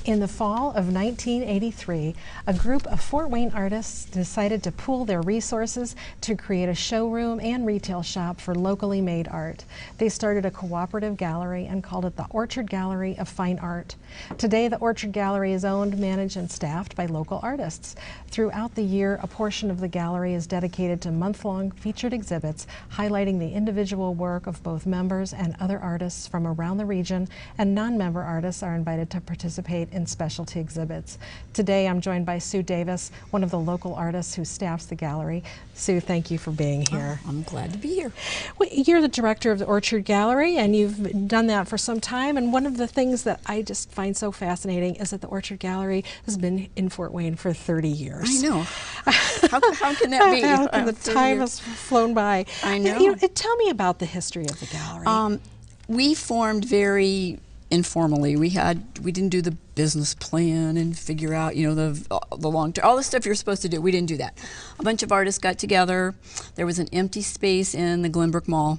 In the fall of 1983, a group of Fort Wayne artists decided to pool their resources to create a showroom and retail shop for locally made art. They started a cooperative gallery and called it the Orchard Gallery of Fine Art. Today, the Orchard Gallery is owned, managed, and staffed by local artists. Throughout the year, a portion of the gallery is dedicated to month-long featured exhibits highlighting the individual work of both members and other artists from around the region, and non-member artists are invited to participate in specialty exhibits. Today I'm joined by Sue Davis, one of the local artists who staffs the gallery. Sue, thank you for being here. I'm glad to be here. Well, you're the director of the Orchard Gallery, and you've done that for some time, and one of the things that I just find so fascinating is that the Orchard Gallery has been in Fort Wayne for 30 years. I know. How can that be? How can the time has flown by? I know. Tell me about the history of the gallery. We formed very informally. We didn't do the business plan and figure out, the long term, all the stuff you're supposed to do. We didn't do that. A bunch of artists got together. There was an empty space in the Glenbrook Mall,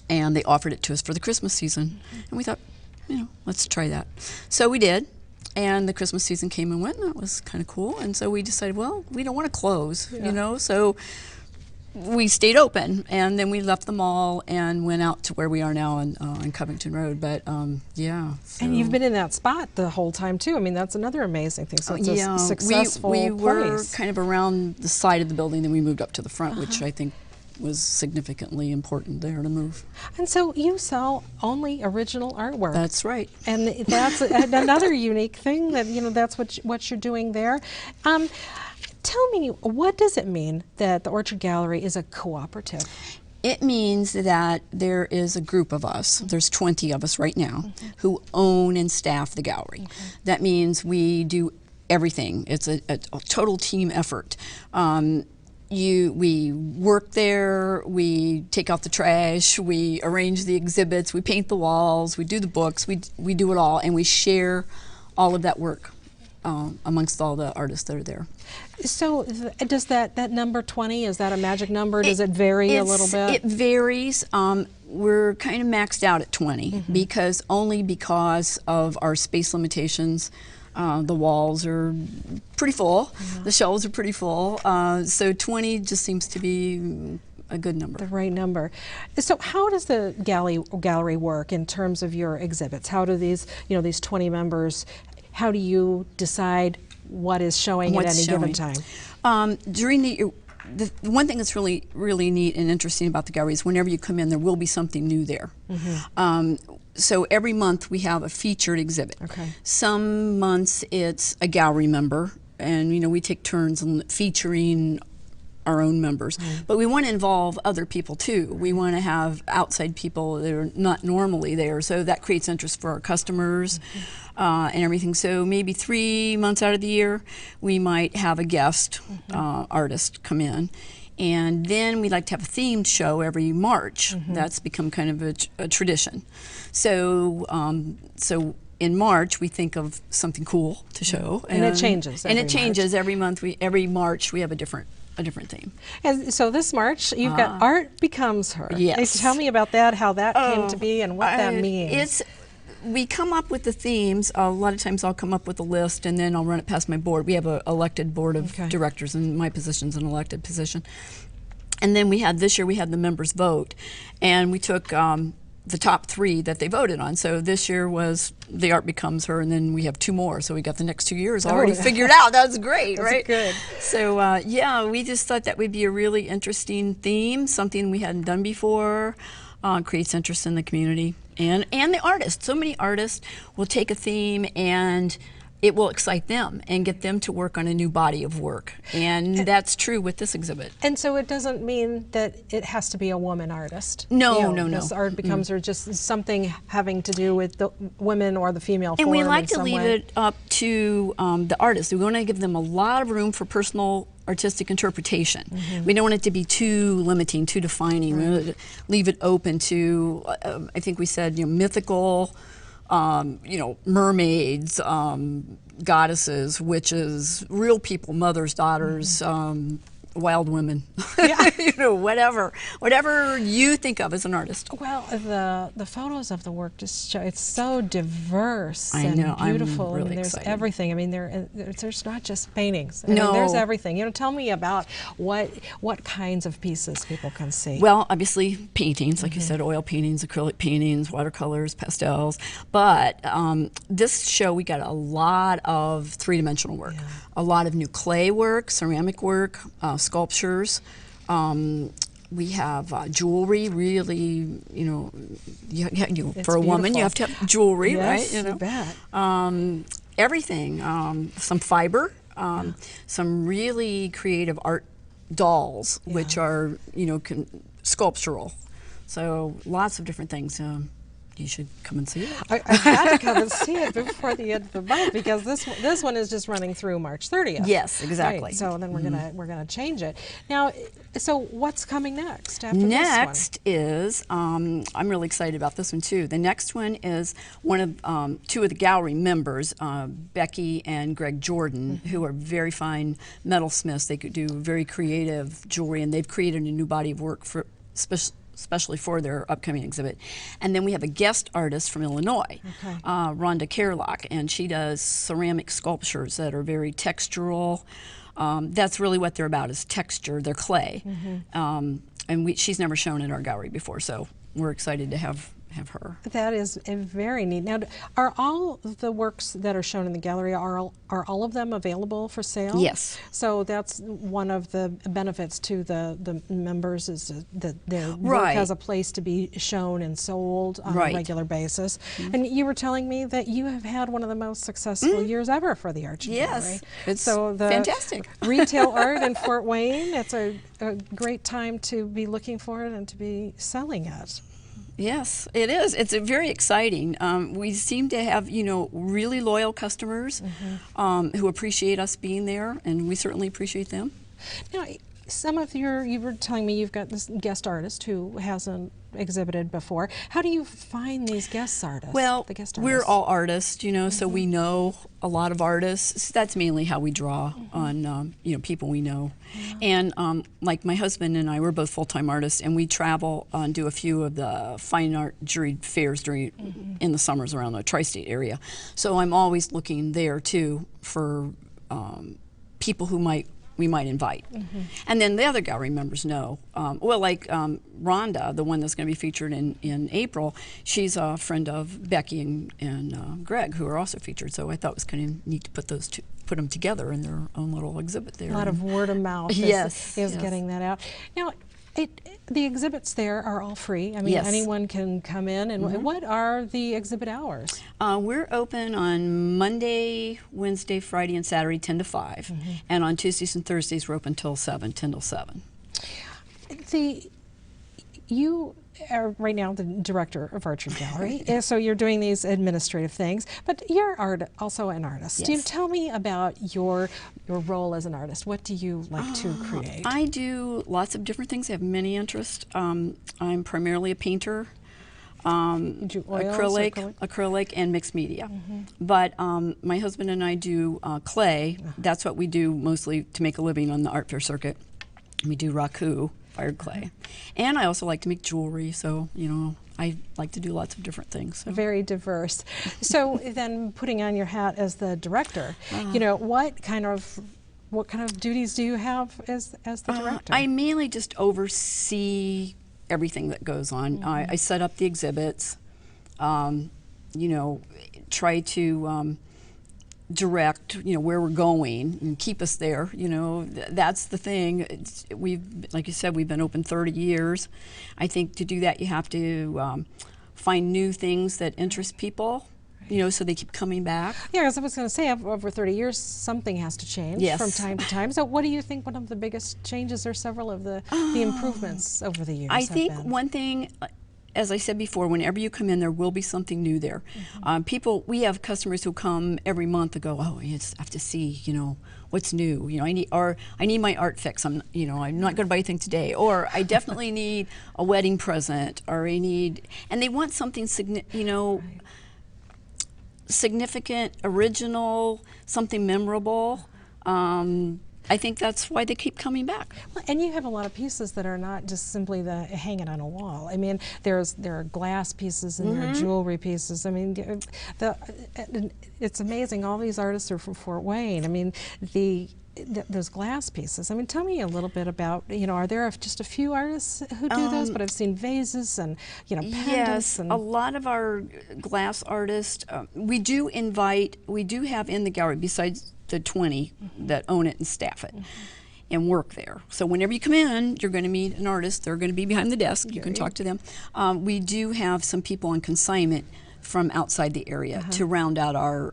and they offered it to us for the Christmas season. And we thought, let's try that. So we did. And the Christmas season came and went, and that was kind of cool. And so we decided, well, we don't want to close, so we stayed open, and then we left the mall and went out to where we are now on Covington Road. But yeah. So. And you've been in that spot the whole time too. I mean, that's another amazing thing. So it's a successful we were place. Kind of around the side of the building, then we moved up to the front, which I think was significantly important there to move. And so you sell only original artwork. That's right. And that's another unique thing that that's what you're doing there. Tell me, what does it mean that the Orchard Gallery is a cooperative? It means that there is a group of us, there's 20 of us right now, who own and staff the gallery. That means we do everything. It's a total team effort. We work there, we take out the trash, we arrange the exhibits, we paint the walls, we do the books, we do it all, and we share all of that work amongst all the artists that are there. So does that number 20, is that a magic number? Does it vary a little bit? It varies. We're kind of maxed out at 20 because of our space limitations. The walls are pretty full, the shelves are pretty full, so 20 just seems to be a good number. The right number. So how does the gallery work in terms of your exhibits? How do these 20 members, how do you decide what is showing at any given time? During the one thing that's really, really neat and interesting about the gallery is whenever you come in, there will be something new there. So every month we have a featured exhibit. Some months it's a gallery member, and we take turns on featuring our own members. But we want to involve other people too. We want to have outside people that are not normally there, so that creates interest for our customers and everything. So maybe 3 months out of the year we might have a guest artist come in. And then we like to have a themed show every March. That's become kind of a tradition. So in March we think of something cool to show, and it changes. And it changes every month. Every March we have a different theme. And so this March you've got Art Becomes Her. Yes. Tell me about that, how that came to be, and what that means. We come up with the themes. A lot of times I'll come up with a list and then I'll run it past my board. We have an elected board of directors, and my position's an elected position. And then this year we had the members vote, and we took the top 3 that they voted on. So this year was The Art Becomes Her, and then we have 2 more. So we got the next 2 years already figured out. That's great, right? Good. So yeah, we just thought that would be a really interesting theme, something we hadn't done before. Creates interest in the community and the artists. So many artists will take a theme and it will excite them and get them to work on a new body of work. And that's true with this exhibit. And so it doesn't mean that it has to be a woman artist. No. This Art Becomes Her, just something having to do with the women or the female form. And we like to leave it up to the artists. We want to give them a lot of room for personal artistic interpretation. We don't want it to be too limiting, too defining. We want to leave it open to, I think we said, mythical, mermaids, goddesses, witches, real people, mothers, daughters, wild women. Yeah. You know, whatever you think of as an artist. Well, the photos of the work just show it's so diverse I and know, I'm beautiful. really I mean, there's excited. everything. I mean, there's not just paintings. I mean, No. there's everything. You know, tell me about what kinds of pieces people can see. Well, obviously paintings, like you said, oil paintings, acrylic paintings, watercolors, pastels. But this show, we got a lot of three-dimensional work, a lot of new clay work, ceramic work, sculptures. We have jewelry. Really, you know, for a woman, you have to have jewelry, yes, right? You know, you bet. Everything. Some fiber. Some really creative art dolls, which are, you know, sculptural. So lots of different things. You should come and see it. I had to come and see it before the end of the month because this one is just running through March 30th. Yes, exactly. Right, so then we're gonna change it now. So what's coming next after Next this one? is I'm really excited about this one too. The next one is one of two of the gallery members, Becky and Greg Jordan, who are very fine metalsmiths. They could do very creative jewelry, and they've created a new body of work for especially for their upcoming exhibit. And then we have a guest artist from Illinois, Rhonda Kerlock, and she does ceramic sculptures that are very textural. That's really what they're about, is texture. They're clay. And she's never shown in our gallery before, so we're excited to have her. That is very neat. Now, are all the works that are shown in the gallery, are all of them available for sale? Yes. So that's one of the benefits to the members, is that their work has a place to be shown and sold on a regular basis. And you were telling me that you have had one of the most successful years ever for the Art Gallery. Yes, it's so fantastic. Retail art in Fort Wayne, it's a great time to be looking for it and to be selling it. Yes, it is. It's very exciting. We seem to have, you know, really loyal customers who appreciate us being there, and we certainly appreciate them. Now, you were telling me you've got this guest artist who hasn't exhibited before. How do you find these guest artists? Well, the guest we're artists? all artists, you know, so we know a lot of artists. That's mainly how we draw on, you know, people we know. And like my husband and I, we're both full-time artists, and we travel and do a few of the fine art juried fairs in the summers around the tri-state area. So I'm always looking there too for people who we might invite. And then the other gallery members know. Well, like Rhonda, the one that's going to be featured in April, she's a friend of Becky and Greg, who are also featured. So I thought it was kind of neat to put them together in their own little exhibit there. A lot of word of mouth is getting that out. Now, the exhibits there are all free. I mean, anyone can come in. And what are the exhibit hours? We're open on Monday, Wednesday, Friday, and Saturday, 10 to 5. And on Tuesdays and Thursdays, we're open till 10 till 7. You are right now the director of Art Gallery, so you're doing these administrative things, but you're also an artist. Yes. Do you tell me about your role as an artist? What do you like to create? I do lots of different things. I have many interests. I'm primarily a painter. You do oils, acrylic, and mixed media. But my husband and I do clay. That's what we do mostly to make a living on the art fair circuit. We do raku, fired clay. And I also like to make jewelry, so, you know, I like to do lots of different things. So. Very diverse. So then, putting on your hat as the director, you know, what kind of duties do you have as the director? I mainly just oversee everything that goes on. I set up the exhibits, you know, try to direct, you know, where we're going and keep us there. You know, that's the thing. Like you said, we've been open 30 years. I think to do that, you have to find new things that interest people, you know, so they keep coming back. Yeah, as I was going to say, over 30 years, something has to change from time to time. So what do you think one of the biggest changes or several of the improvements over the years I have think been? one thing, as I said before, whenever you come in, there will be something new there. We have customers who come every month and go, oh, I just have to see, you know, what's new. You know, I need my art fix. I'm not going to buy anything today. Or I definitely need a wedding present. Or and they want something, you know, significant, original, something memorable. I think that's why they keep coming back. Well, and you have a lot of pieces that are not just simply the hanging on a wall. I mean, there are glass pieces and there are jewelry pieces. I mean, it's amazing. All these artists are from Fort Wayne. I mean, those glass pieces. I mean, tell me a little bit about, are there just a few artists who do those? But I've seen vases and, pendants. Yes, a lot of our glass artists, we do have in the gallery, besides the 20 that own it and staff it and work there. So whenever you come in, you're going to meet an artist. They're going to be behind the desk. You can talk to them. We do have some people on consignment from outside the area to round out our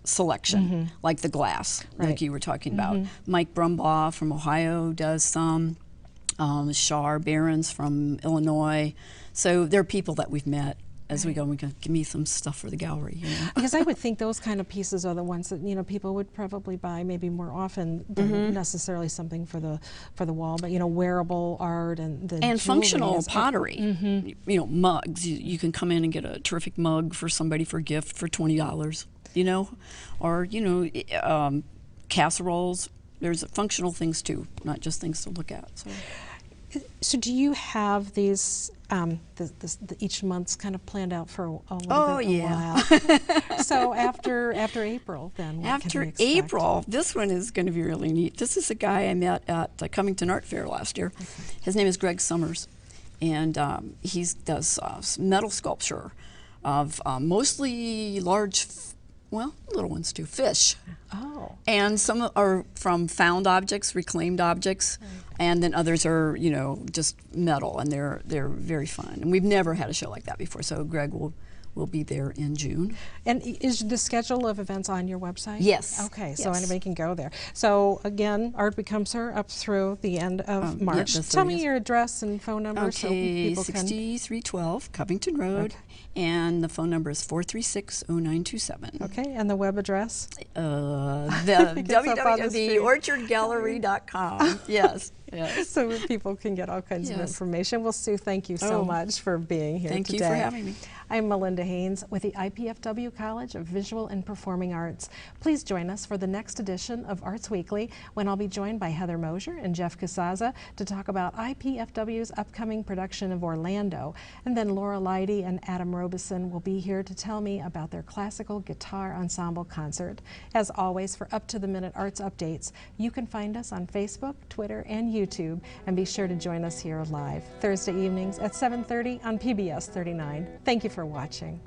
selection, like the glass, like you were talking about. Mike Brumbaugh from Ohio does some, Shar Barons from Illinois. So there are people that we've met as we go. We can give me some stuff for the gallery. Because I would think those kind of pieces are the ones that people would probably buy maybe more often than necessarily something for the wall, but wearable art and functional pottery. Mugs. You can come in and get a terrific mug for somebody for a gift for $20. Or casseroles. There's functional things too, not just things to look at. So do you have these each month's kind of planned out for a little bit? Yeah. So after April, then what can we expect? April, this one is going to be really neat. This is a guy I met at the Covington Art Fair last year. His name is Greg Summers, and he does metal sculpture of mostly large. Well, little ones too, fish. Oh. And some are from found objects, reclaimed objects, and then others are, just metal, and they're very fun. And we've never had a show like that before, so Greg will be there in June. And is the schedule of events on your website? Yes. Okay, so anybody can go there. So again, Art Becomes Her up through the end of March. Tell me your address and phone number so people can... 6312 Covington Road, and the phone number is 436-0927. Okay, and the web address? www.theorchardgallery.com. Yes. Yes. So people can get all kinds of information. Well, Sue, thank you so much for being here today. Thank you for having me. I'm Melinda Haines with the IPFW College of Visual and Performing Arts. Please join us for the next edition of Arts Weekly, when I'll be joined by Heather Mosier and Jeff Casaza to talk about IPFW's upcoming production of Orlando. And then Laura Leidy and Adam Robeson will be here to tell me about their classical guitar ensemble concert. As always, for up-to-the-minute arts updates, you can find us on Facebook, Twitter, and YouTube, and be sure to join us here live Thursday evenings at 7:30 on PBS 39. Thank you for watching.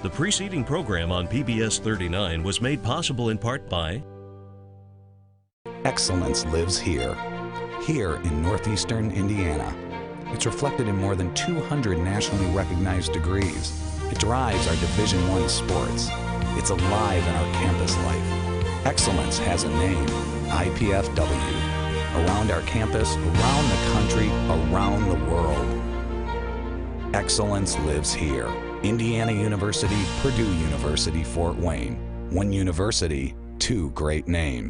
The preceding program on PBS 39 was made possible in part by Excellence lives here in northeastern Indiana. It's reflected in more than 200 nationally recognized degrees. It drives our Division I sports. It's alive in our campus life. Excellence has a name, IPFW. Around our campus, around the country, around the world. Excellence lives here. Indiana University, Purdue University, Fort Wayne. One university, two great names.